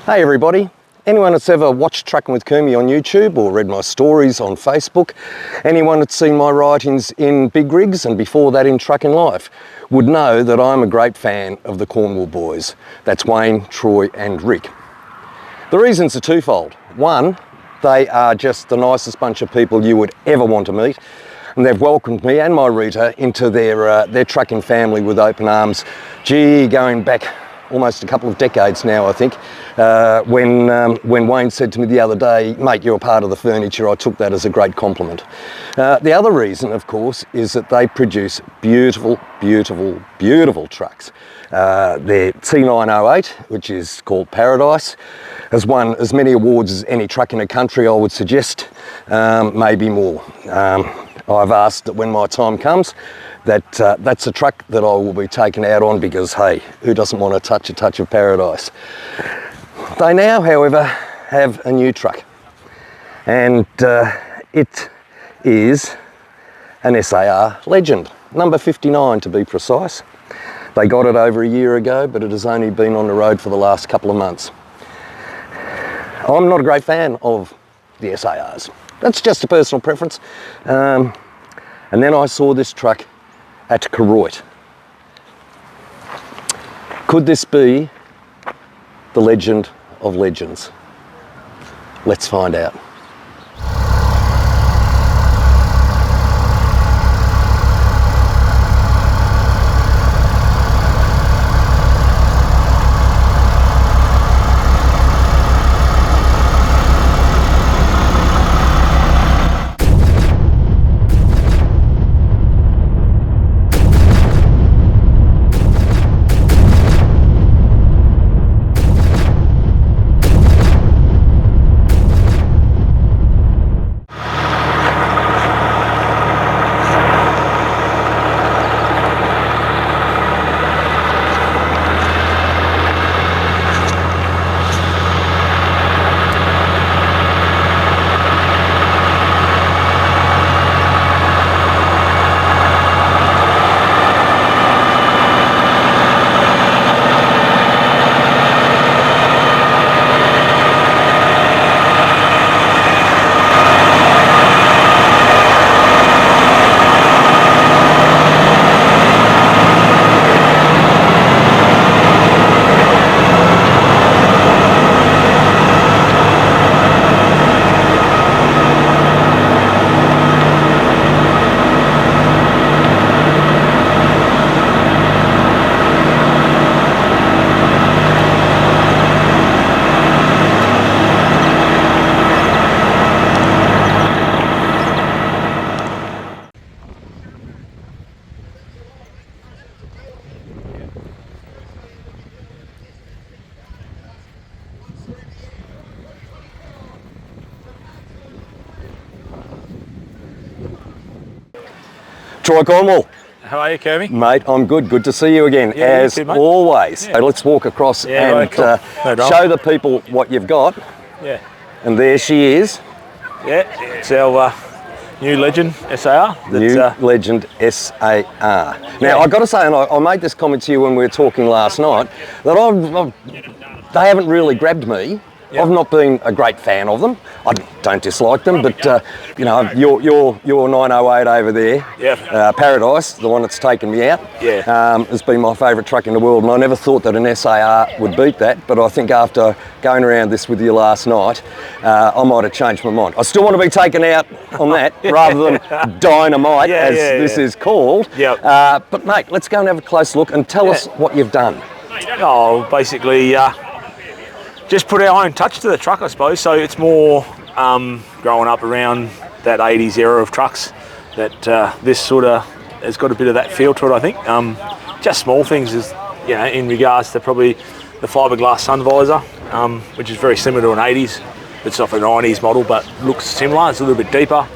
Hey everybody, anyone that's ever watched Trucking with Kermie on YouTube or read my stories on Facebook, anyone that's seen my writings in Big Rigs and before that in Trucking Life, would know that I'm a great fan of the Cornwill boys. That's Wayne, Troy and Rick. The reasons are twofold. One, they are just the nicest bunch of people you would ever want to meet, and they've welcomed me and my Rita into their trucking family with open arms. Gee, going back almost a couple of decades now, I think. When Wayne said to me the other day, mate, you're a part of the furniture, I took that as a great compliment. The other reason, of course, is that they produce beautiful, beautiful, beautiful trucks. Their T908, which is called Paradise, has won as many awards as any truck in the country, I would suggest, maybe more. I've asked that when my time comes, that's a truck that I will be taken out on because, hey, who doesn't want to touch a touch of paradise? They now, however, have a new truck, and it is an SAR Legend, number 59 to be precise. They got it over a year ago, but it has only been on the road for the last couple of months. I'm not a great fan of the SARs. That's just a personal preference. And then I saw this truck at Koroit. Could this be the legend of legends? Let's find out. Troy Cornwall. How are you, Kermie? Mate, I'm good. Good to see you again, Yeah, as you too, mate. always. Yeah. So let's walk across and cool. No drama. show the people what you've got. Yeah. And there she is. Yeah, it's our new Legend SAR. New Legend SAR. Now, I've got to say, and I made this comment to you when we were talking last night, that they haven't really grabbed me. Yep. I've not been a great fan of them. I don't dislike them, but you know, your 908 over there, yep. Paradise, the one that's taken me out, yeah. Has been my favourite truck in the world, and I never thought that an SAR would beat that. But I think after going around this with you last night, I might have changed my mind. I still want to be taken out on that rather than Dynamite, as this is called. Yep. But mate, let's go and have a close look and tell us what you've done. Oh, basically. Just put our own touch to the truck, I suppose. So it's more growing up around that 80s era of trucks that this sort of has got a bit of that feel to it, I think. Just small things, is, you know, in regards to probably the fiberglass sun visor, which is very similar to an 80s. It's off a 90s model, but looks similar. It's a little bit deeper.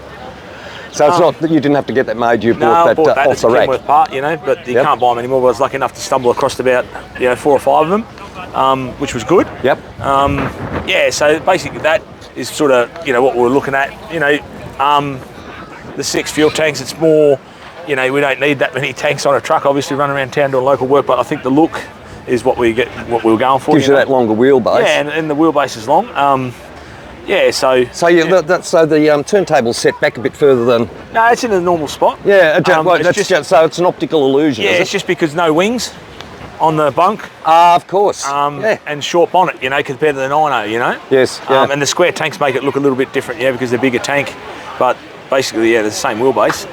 So it's not that you didn't have to get that made, you bought that off the rack. Kenworth part, you know, but you can't buy them anymore. I was lucky enough to stumble across about 4 or 5 of them. Which was good. Yep. Yeah, so basically that is sort of, what we're looking at. The 6 fuel tanks, it's more, we don't need that many tanks on a truck, obviously, running around town doing local work, but I think the look is what we were going for. Gives you that longer wheelbase. Yeah, and the wheelbase is long. Yeah, so so the turntable's set back a bit further than. No, it's in a normal spot. Yeah, so it's an optical illusion. Yeah, is it's just because no wings on the bunk. Of course. And short bonnet, you know, compared to the 90, you know. Yes. Yeah. And the square tanks make it look a little bit different, yeah, because they're bigger tank, but basically, yeah, they're the same wheelbase.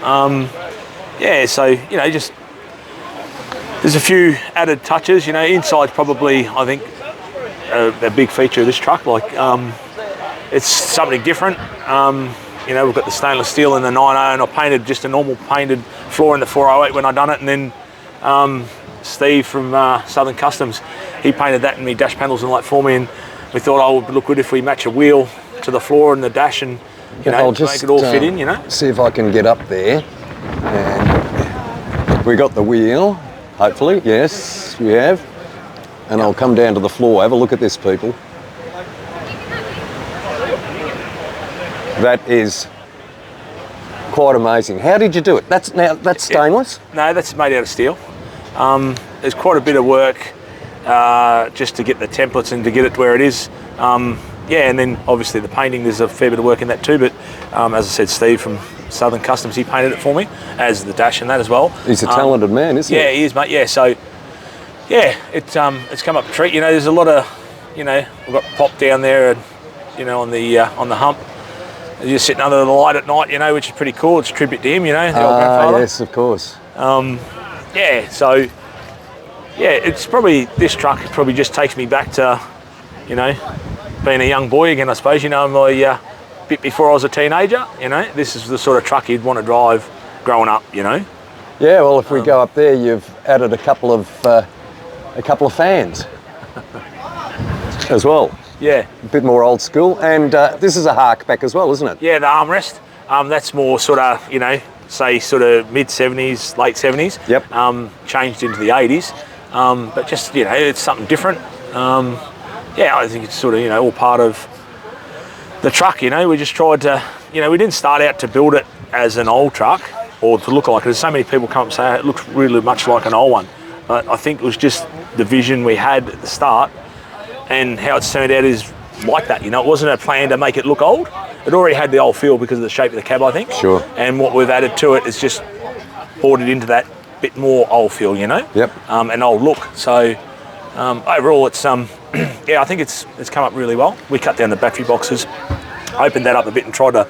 Yeah, so you know, just there's a few added touches. You know, inside's probably, I think, a big feature of this truck. Like, it's something different. You know, we've got the stainless steel in the 90, and I painted just a normal painted floor in the 408 when I done it, and then Steve from Southern Customs, he painted that in me dash panels and like for me, and we thought, oh, it would look good if we match a wheel to the floor and the dash, and you know, I'll just make it all fit in. You know, see if I can get up there, and we got the wheel. Hopefully, yes, we have. And I'll come down to the floor. Have a look at this, people. That is quite amazing. How did you do it? That's stainless? No, that's made out of steel. There's quite a bit of work just to get the templates and to get it where it is. Yeah, and then obviously the painting, there's a fair bit of work in that too, but as I said, Steve from Southern Customs, he painted it for me, as the dash and that as well. He's a talented man, isn't he? Yeah, he is, mate. Yeah, so yeah, it's come up a treat. You know, there's a lot of, you know, we've got Pop down there, and you know, on the hump. He's just sitting under the light at night, you know, which is pretty cool. It's a tribute to him, you know, the old grandfather. Yes, of course. Yeah, so yeah, it's probably, this truck probably just takes me back to, you know, being a young boy again, I suppose. You know, my bit before I was a teenager. You know, this is the sort of truck you'd want to drive growing up. You know. Yeah, well, if we go up there, you've added a couple of fans as well. Yeah. A bit more old school, and this is a hark back as well, isn't it? Yeah, the armrest. That's more sort of, you know, say sort of mid 70s, late 70s. Yep. Changed into the 80s, but just, you know, it's something different. Yeah, I think it's sort of, you know, all part of the truck. You know, we just tried to, you know, we didn't start out to build it as an old truck or to look like it. There's so many people come and say it looks really much like an old one, but I think it was just the vision we had at the start, and how it's turned out is like that. You know, it wasn't a plan to make it look old. It already had the old feel because of the shape of the cab, I think. Sure. And what we've added to it is just poured it into that bit more old feel, you know. Yep. And old look. So overall, it's yeah, I think it's come up really well. We cut down the battery boxes, opened that up a bit, and tried to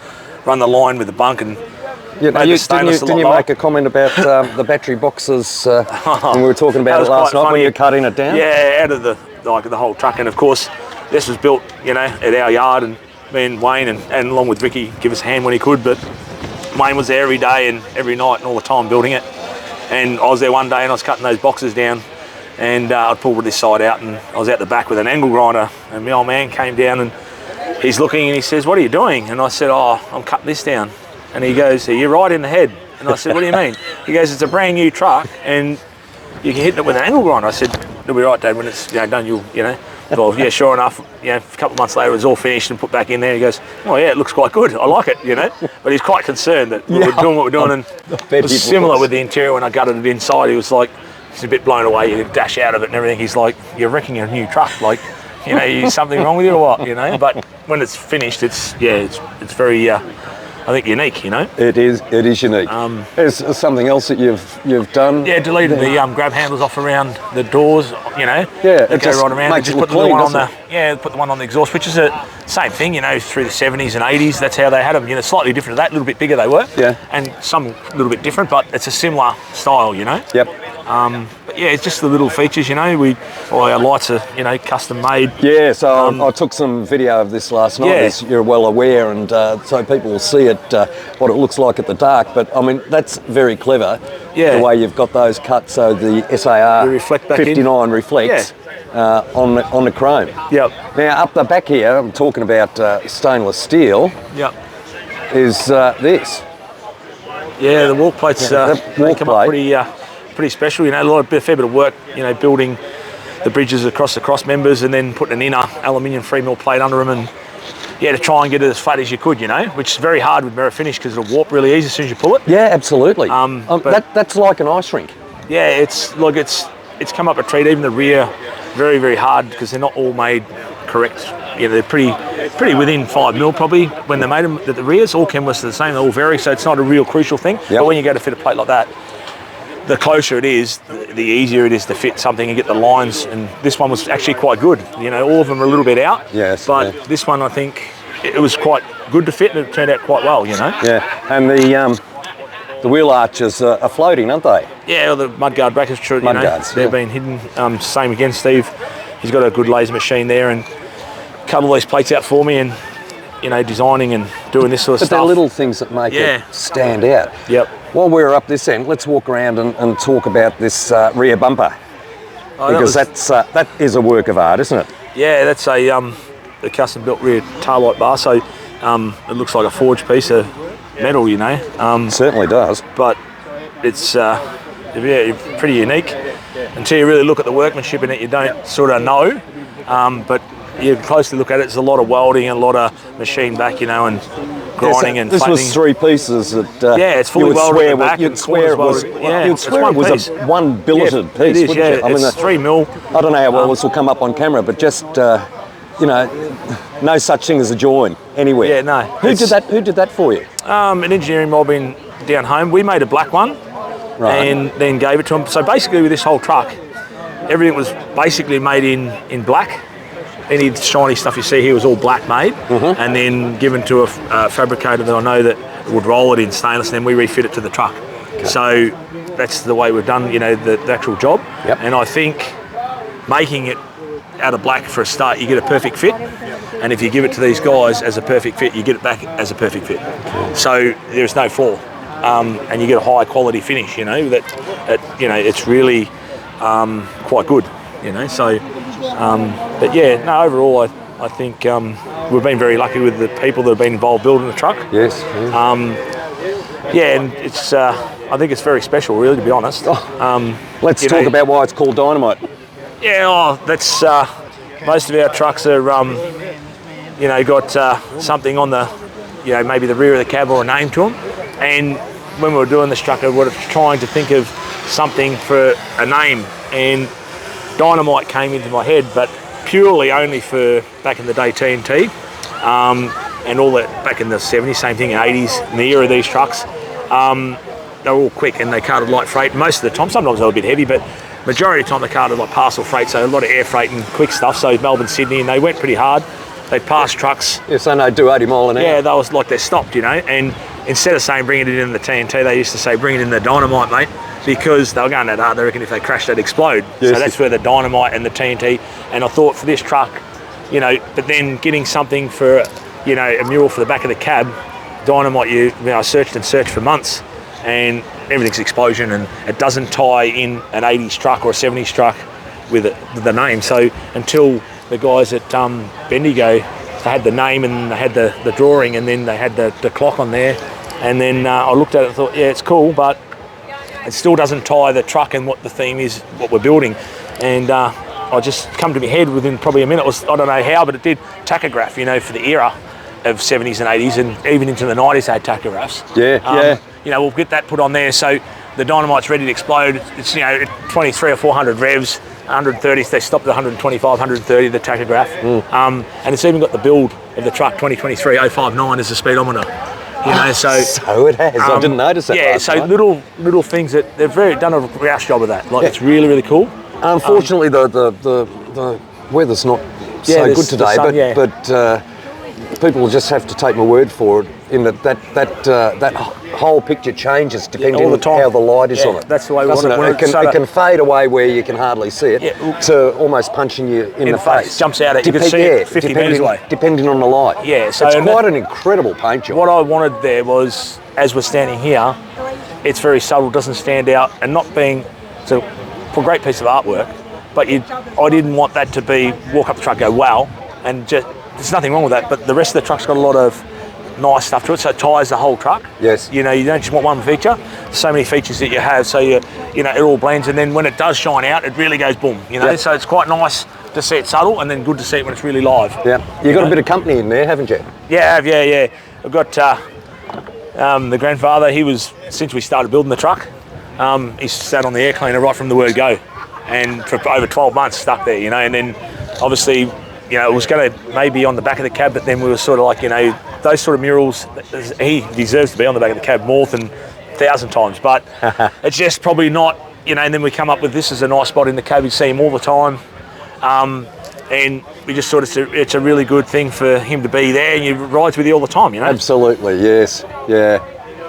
run the line with the bunk and. Yeah, didn't you make a comment about the battery boxes when we were talking about it last night when you were cutting it down? Yeah, out of the whole truck, and of course this was built, you know, at our yard, and me and Wayne and along with Ricky give us a hand when he could, but Wayne was there every day and every night and all the time building it, and I was there one day and I was cutting those boxes down, and I'd pulled this side out, and I was out the back with an angle grinder, and my old man came down and he's looking and he says, "What are you doing?" And I said, "Oh, I'm cutting this down." And he goes, "You're right in the head." And I said, "What do you mean?" He goes, "It's a brand new truck and you can hit it with an angle grinder." I said, "It'll be right, Dad, when it's, you know, done, you'll, you know." Well, yeah, sure enough, you know, a couple of months later it was all finished and put back in there. He goes, "Oh yeah, it looks quite good. I like it," you know. But he's quite concerned that we're doing what we're doing, and it was similar with the interior. When I gutted it inside, he was like, he's a bit blown away. You dash out of it and everything. He's like, "You're wrecking a new truck. Like, you know, is something wrong with you or what?" You know. But when it's finished, it's very, I think, unique. You know. It is unique. There's something else that you've done. Yeah, deleted the grab handles off around the doors. You know. Yeah, it just go right around. makes Just it put look clean, the one on doesn't the put the one on the exhaust, which is the same thing. You know, through the 70s and 80s, that's how they had them. You know, slightly different to that, a little bit bigger they were. Yeah. And some a little bit different, but it's a similar style. You know. Yep. But yeah, it's just the little features. You know, all our lights are, you know, custom made. Yeah, so I took some video of this last night, Yeah. as you're well aware, and so people will see it, what it looks like at the dark. But I mean, that's very clever, Yeah. the way you've got those cut so the SAR They reflect back 59 reflects on the chrome. Yep. Now, up the back here, I'm talking about stainless steel, Yep. is this. Yeah, the walk plates that they walk come up plate. pretty special. You know, a fair bit of work. You know, building the bridges across the cross members and then putting an inner aluminium free mill plate under them, and yeah, to try and get it as flat as you could. You know, which is very hard with mirror finish because it'll warp really easy as soon as you pull it. Yeah, absolutely. But that's like an ice rink. yeah, it's like it's it's come up a treat. Even the rear, very, very hard because they're not all made correct. You know, they're pretty within 5 mil probably when they made them. The rears, all Kenworths are the same, they all vary, so it's not a real crucial thing. Yep. But when you go to fit a plate like that, the closer it is, the easier it is to fit something and get the lines. And this one was actually quite good. You know, all of them are a little bit out. Yes. But this one, I think, it was quite good to fit and it turned out quite well, you know. Yeah, and the wheel arches are floating, aren't they? Yeah, well, the mudguard brackets, true. Mudguards, they've been hidden. Same again, Steve. He's got a good laser machine there and cut all these plates out for me and, you know, designing and doing this sort of stuff. But they're little things that make it stand out. Yep. While we're up this end, let's walk around and talk about this rear bumper. Because that is a work of art, isn't it? Yeah, that's a custom-built rear taillight bar, so it looks like a forged piece of metal, you know. Certainly does. But it's pretty unique. Until you really look at the workmanship in it, you don't sort of know. But you closely look at it, there's a lot of welding and a lot of machine back, you know, and grinding and this flattening. was 3 pieces that it's fully welded at the back. You'd swear it was one billeted piece, it is, wouldn't you? I mean, it's 3 mil. I don't know how well this will come up on camera, but just, you know, no such thing as a join anywhere. Yeah, no. Who did that for you? An engineering mob in down home. We made a black one and then gave it to them. So basically with this whole truck, everything was basically made in black. Any shiny stuff you see here was all black made, and then given to a fabricator that I know that would roll it in stainless, and then we refit it to the truck. Okay. So that's the way we've done, you know, the actual job. Yep. And I think making it out of black for a start, you get a perfect fit. And if you give it to these guys as a perfect fit, you get it back as a perfect fit. Okay. So there's no flaw, and you get a high quality finish. You know that you know it's really quite good. You know, so. But yeah, no, overall I think we've been very lucky with the people that have been involved building the truck. Yes. Yeah, and it's I think it's very special, really, to be honest. Let's talk about why it's called Dynamite. Yeah, that's most of our trucks are you know, got something on the, you know, maybe the rear of the cab or a name to them. And when we were doing this truck, I was trying to think of something for a name, and Dynamite came into my head, but purely only for back in the day TNT and all that back in the 70s, same thing, 80s, in the era of these trucks. They were all quick and they carted light freight most of the time. Sometimes they were a bit heavy, but majority of the time they carted like parcel freight, so a lot of air freight and quick stuff. So Melbourne, Sydney, and they went pretty hard. They passed trucks. Yes, I know, do 80 mile an hour. Yeah, they was like they're stopped, you know, and instead of saying bringing it in the TNT, they used to say bring it in the Dynamite, mate, because they were going that hard. They reckon if they crashed, they'd explode. Yes. So that's where the Dynamite and the TNT. And I thought for this truck, you know, but then getting something for, you know, a mural for the back of the cab, Dynamite. I searched and searched for months, and everything's explosion, and it doesn't tie in an 80s truck or a 70s truck with the name. So until the guys at Bendigo, they had the name and they had the drawing, and then they had the clock on there, and then I looked at it and thought, yeah, it's cool, but it still doesn't tie the truck and what the theme is, what we're building. And I just come to my head within probably a minute. I don't know how, but it did tachograph, you know, for the era of 70s and 80s, and even into the 90s they had tachographs. Yeah. You know, we'll get that put on there, so the Dynamite's ready to explode. It's, you know, 23 or 400 revs, 130, they stopped at 125, 130, the tachograph. And it's even got the build of the truck, 2023 059 as the speedometer. You know, so it has. I didn't notice that. Yeah, so little things that they've done a grouse job of that. Like, it's really, really cool. Unfortunately, the weather's not so good today, but people will just have to take my word for it. In that whole picture changes depending on how the light is on it. That's the way we want it. It can fade away where you can hardly see it to almost punching you in the face. Jumps out at you. You can see it 50 metres away. Depending on the light. Yeah, so it's quite an incredible paint job. What I wanted there was, as we're standing here, it's very subtle, doesn't stand out, and not being for a great piece of artwork, but I didn't want that to be walk up the truck, go wow, and just there's nothing wrong with that, but the rest of the truck's got a lot of nice stuff to it, so it ties the whole truck. Yes. You know, you don't just want one feature. So many features that you have, so you know it all blends, and then when it does shine out, it really goes boom. You know, so it's quite nice to see it subtle, and then good to see it when it's really live. Yeah. You've got a bit of company in there, haven't you? Yeah, yeah. I've got the grandfather. He was, since we started building the truck, he sat on the air cleaner right from the word go. and for over 12 months stuck there, and then obviously, it was going to maybe on the back of the cab, but then we were sort of like, those sort of murals, he deserves to be on the back of the cab more than 1,000 times, but it's just probably not, and then we come up with this as a nice spot in the cab. You see him all the time. And we just sort of, it's a really good thing for him to be there, and he rides with you all the time, Absolutely, yes, yeah.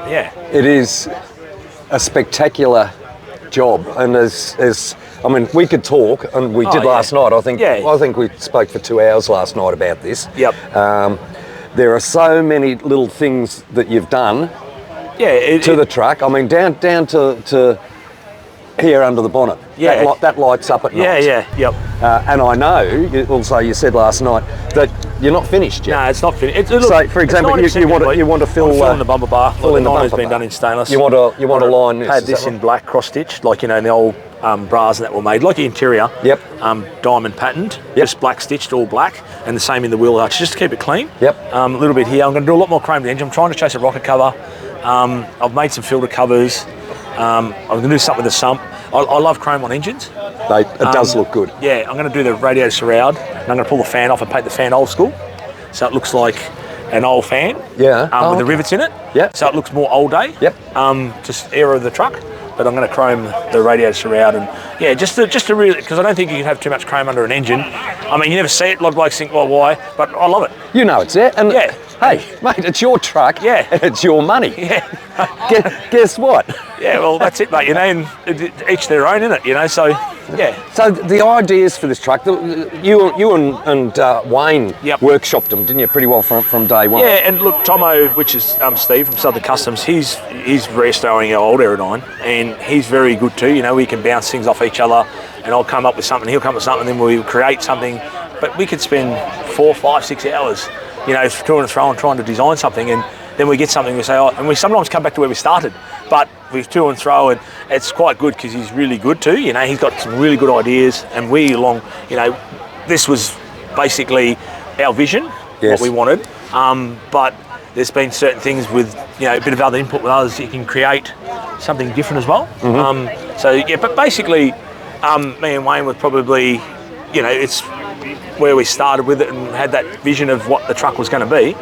Yeah. It is a spectacular job, and as I mean, we could talk, and we did last night. I think we spoke for 2 hours last night about this. Yep. There are so many little things that you've done to the truck. I mean, down to here under the bonnet. Yeah. That lights up at night. Yep. And I know, also you said last night, that you're not finished yet. No, it's not finished. So, for example, you want to fill in the bumper bar. Fill in the bumper has been bar. done in stainless. You want to line this. Had this in black cross stitched, like in the old bras that were made, like the interior. Yep. Diamond patterned, just black stitched, all black, and the same in the wheel arch, just to keep it clean. Yep. A little bit here. I'm going to do a lot more chrome to the engine. I'm trying to chase a rocker cover. I've made some filter covers. I'm going to do something with the sump. I love chrome on engines. It does look good. Yeah, I'm going to do the radiator surround, and I'm going to pull the fan off and paint the fan old school, so it looks like an old fan. Yeah. With the rivets in it. Yeah. So it looks more old day. Yep. Just era of the truck, but I'm going to chrome the radiator surround, and just to really, because I don't think you can have too much chrome under an engine. I mean, you never see it. A lot of blokes think, well, why? But I love it. It's there. And yeah. Hey, mate, it's your truck. Yeah. And it's your money. Yeah. Guess what? Yeah, well, that's it, mate. And each their own, innit? So yeah. So the ideas for this truck, you and Wayne workshopped them, didn't you? Pretty well from day one. Yeah, and look, Tomo, which is Steve from Southern Customs, he's restoring our old Aerodyne, and he's very good too. We can bounce things off each other, and I'll come up with something, he'll come up with something, then we'll create something. But we could spend 4, 5, 6 hours, to and fro and trying to design something, and then we get something, we say, and we sometimes come back to where we started, but we've to and fro, and it's quite good because he's really good too. He's got some really good ideas, and this was basically our vision, what we wanted, but there's been certain things with, a bit of other input with others, you can create something different as well. Mm-hmm. But basically, me and Wayne were probably, it's where we started with it and had that vision of what the truck was going to be,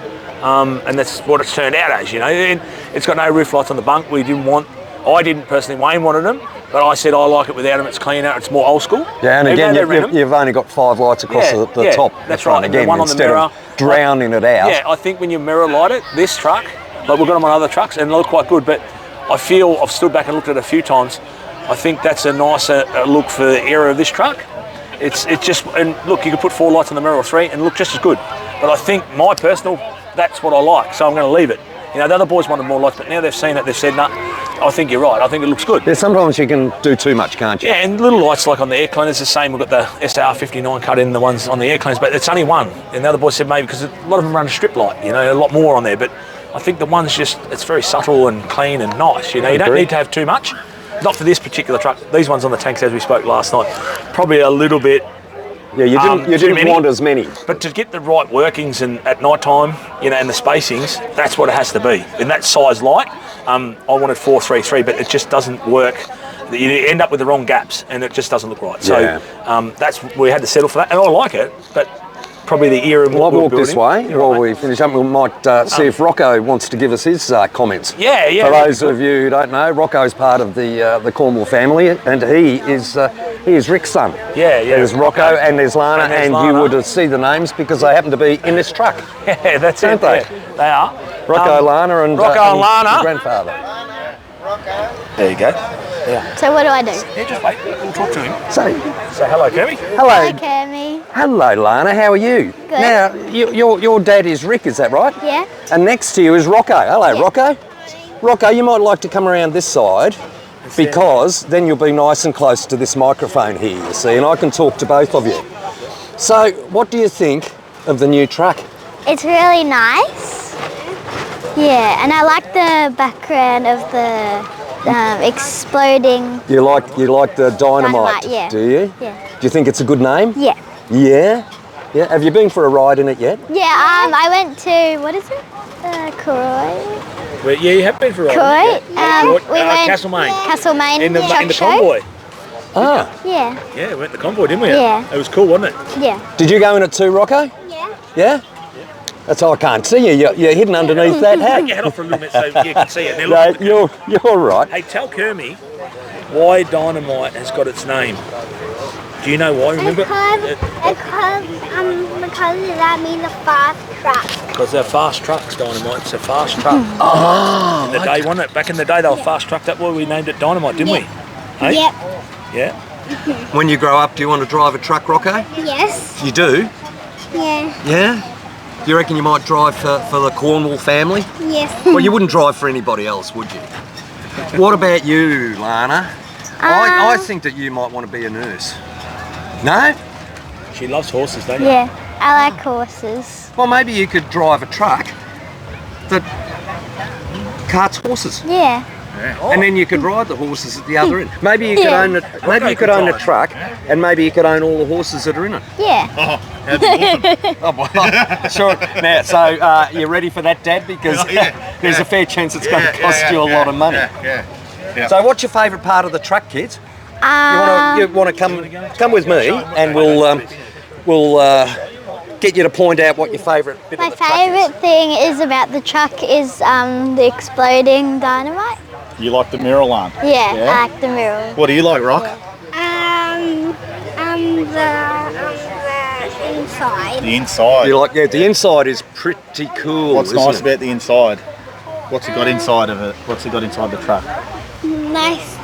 and that's what it's turned out as. And it's got no roof lights on the bunk. I didn't personally. Wayne wanted them, but I said I like it without them. It's cleaner. It's more old school. Yeah, and again, you've only got 5 lights across the top. That's right. Again, one on the mirror, of drowning it out. Yeah, I think when you mirror light it, this truck, like we've got them on other trucks, and they look quite good. But I feel I've stood back and looked at it a few times. I think that's a nicer look for the era of this truck. It's just, and look, you could put 4 lights on the mirror or 3 and look just as good. But I think my personal, that's what I like, so I'm going to leave it. The other boys wanted more lights, but now they've seen it, they've said, no, I think you're right, I think it looks good. Yeah, sometimes you can do too much, can't you? Yeah, and little lights like on the air cleaners, the same. We've got the SR59 cut in, the ones on the air cleaners, but it's only one. And the other boys said maybe, because a lot of them run a strip light, a lot more on there, but I think the one's just, it's very subtle and clean and nice, you don't need to have too much. Not for this particular truck. These ones on the tanks, as we spoke last night, probably a little bit. Yeah, you didn't want as many. But to get the right workings and at night time, and the spacings, that's what it has to be. In that size light, I wanted 433, but it just doesn't work. You end up with the wrong gaps, and it just doesn't look right. So we had to settle for that, and I like it, but probably the era. Well, I'll walk this way while we finish up. We might see if Rocco wants to give us his comments. Yeah. For those of you who don't know, Rocco's part of the Cornwill family, and he is Rick's son. Yeah. There's Rocco and there's Lana, and you would see the names because they happen to be in this truck. Yeah, that's it. They? Yeah, they are. Lana, and Lana. Grandfather. There you go. Yeah. So what do I do? Yeah, just wait. We'll talk to him. Say hello, Kermie. Hello. Kermie. Hello, Lana. How are you? Good. Now, your dad is Rick, is that right? Yeah. And next to you is Rocco. Hello, Rocco. Rocco, you might like to come around this side because then you'll be nice and close to this microphone here, you see, and I can talk to both of you. So, what do you think of the new truck? It's really nice. Yeah, and I like the background of the exploding. You like the Dynamite, yeah. Do you? Yeah. Do you think it's a good name? Yeah. Yeah? Yeah. Have you been for a ride in it yet? Yeah, I went to, what is it? Croy. Well, yeah, you have been for a ride. Croy. We went Castlemaine. Castlemaine In the Truck Show. convoy. Ah. Yeah. Yeah, we went to the convoy, didn't we? Yeah. It was cool, wasn't it? Yeah. Did you go in it too, Rocco? Yeah. Yeah? That's why I can't see you. You're hidden underneath that Get hat. your head off for a little bit so you can see it. Now, No, look at the- you're right. Hey, tell Kermie why Dynamite has got its name. Do you know why? Remember? Because that means a fast truck. Because they're fast trucks, Dynamite. It's a fast truck. Oh, In the day, wasn't it? Back in the day, they were fast trucked. That's why we named it Dynamite, didn't we? Hey? Yep. Yeah. When you grow up, do you want to drive a truck, Rocco? Yes. You do? Yeah. Yeah? Do you reckon you might drive for the Cornwill family? Yes. Well, you wouldn't drive for anybody else, would you? What about you, Lana? I think that you might want to be a nurse. No? She loves horses, don't you? Yeah. I like horses. Well, maybe you could drive a truck that carts horses. Yeah. And then you could ride the horses at the other end. Maybe you could Yeah. own a truck, and maybe you could own all the horses that are in it. Yeah. Oh, well, sure. Now, so you ready for that, Dad? Because there's a fair chance it's going to cost you a lot of money. Yeah. So, what's your favourite part of the truck, kids? You want to come with me, and we'll get you to point out what your favourite bit My of the truck is. favourite thing is about the truck is the exploding dynamite. You like the mirror lamp? Yeah, Yeah? I like the mirror. What do you like, Rock? The inside. The inside. You like? Yeah, the inside is pretty cool. What's isn't nice it? about the inside? What's it got inside of it? What's it got inside the truck? Nice.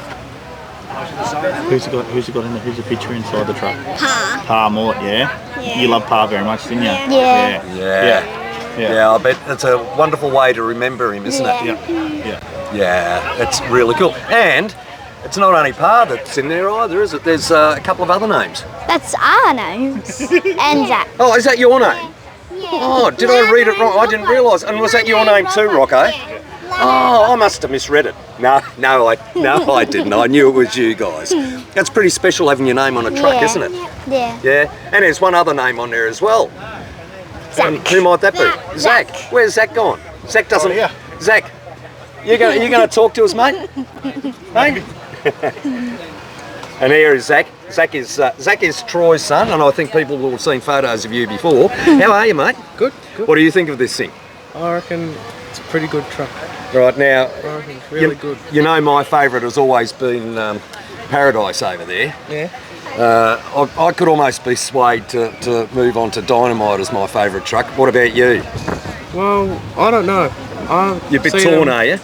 Who's it got in there? Who's the picture inside the truck? Pa. Pa Mort, yeah? Yeah. You love Pa very much, didn't you? Yeah. Yeah, I bet it's a wonderful way to remember him, isn't it? Yeah. Yeah, it's really cool. And it's not only Pa that's in there either, is it? There's a couple of other names. That's our names. And Zach. Oh, is that your name? Yeah. Oh, did I read it wrong? I didn't realise. And was that your name too, Rocco? Oh, I must have misread it. No, I didn't. I knew it was you guys. That's pretty special having your name on a truck, Yeah. isn't it? Yeah. Yeah, and there's one other name on there as well. Zach. Who might that be? Zach. Where's Zach gone? Zach doesn't. Oh, yeah. Zach, you gonna talk to us, mate? Hey. And here is Zach. Zach is Troy's son, and I think people will have seen photos of you before. How are you, mate? Good. What do you think of this thing? I reckon it's a pretty good truck. Right now, I reckon it's really good. you know my favourite has always been Paradise over there. Yeah. I could almost be swayed to move on to Dynamite as my favourite truck. What about you? Well, I don't know. You're a bit torn, are you?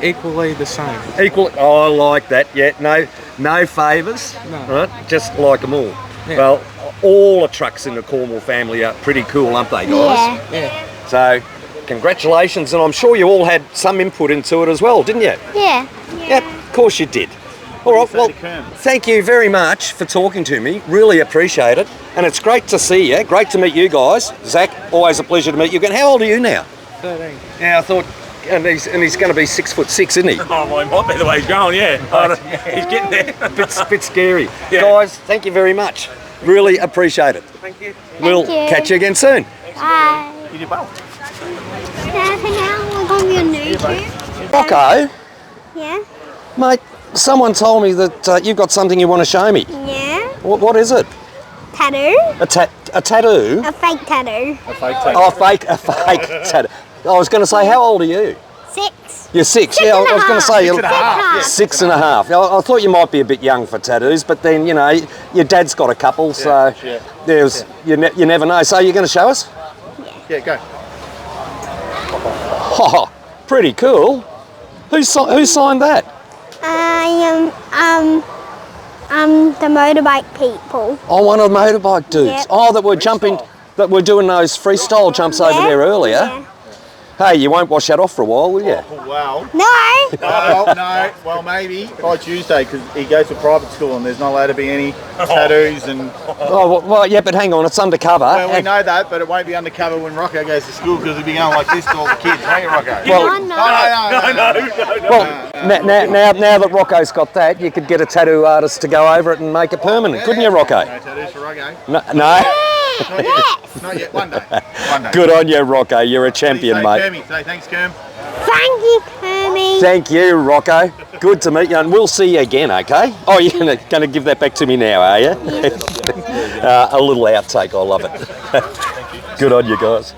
Equally the same. Equal. Oh, I like that. Yeah. No favours. No. Right. Just like them all. Yeah. Well, all the trucks in the Cornwall family are pretty cool, aren't they, guys? Yeah. Yeah. So, congratulations, and I'm sure you all had some input into it as well, didn't you? Yeah. Yeah, of course you did. All right, well, thank you very much for talking to me. Really appreciate it. And it's great to see you. Great to meet you guys. Zach, always a pleasure to meet you again. How old are you now? 13. Yeah, I thought, and he's going to be 6'6", isn't he? Oh, well, it might be the way he's going, yeah. He's getting there. Bit scary. Yeah. Guys, thank you very much. Really appreciate it. Thank you. We'll you. catch you again soon. Bye. You did well. Now we're on your new trip. Rocco, Yeah. mate, someone told me that you've got something you want to show me. Yeah. What is it? Tattoo. A tattoo? A fake tattoo. Oh, a fake tattoo. I was going to say, how old are you? 6. You're 6. Six Yeah, and I was a going to half. say you're 6 and a half. 6 and a half. I thought you might be a bit young for tattoos, but then your dad's got a couple, so you never know. So you're going to show us? Yeah, go. Oh, pretty cool. Who signed that? The motorbike people. Oh, one of the motorbike dudes. Yep. Oh, that were doing those freestyle jumps over there earlier. Yeah. Hey, you won't wash that off for a while, will you? Well, No. no. Well, maybe by Tuesday, because he goes to private school and there's not allowed to be any tattoos and. Oh, well, yeah, but hang on, it's undercover. Well, we know that, but it won't be undercover when Rocco goes to school because he'll be going like this to all the kids. Hey, Rocco. Well, no. Well, now that Rocco's got that, you could get a tattoo artist to go over it and make it permanent, couldn't you, Rocco? No tattoos for Rocco. No. Not yet. Not yet. One day. One day. Good on you, Rocco. You're a champion, Say, mate. Kermie. Say thanks, Kerm. Thank you, Kermit. me. Thank you, Rocco. Good to meet you, and we'll see you again, okay? Oh, you're going to give that back to me now, are you? A little outtake, I love it. Good on you guys.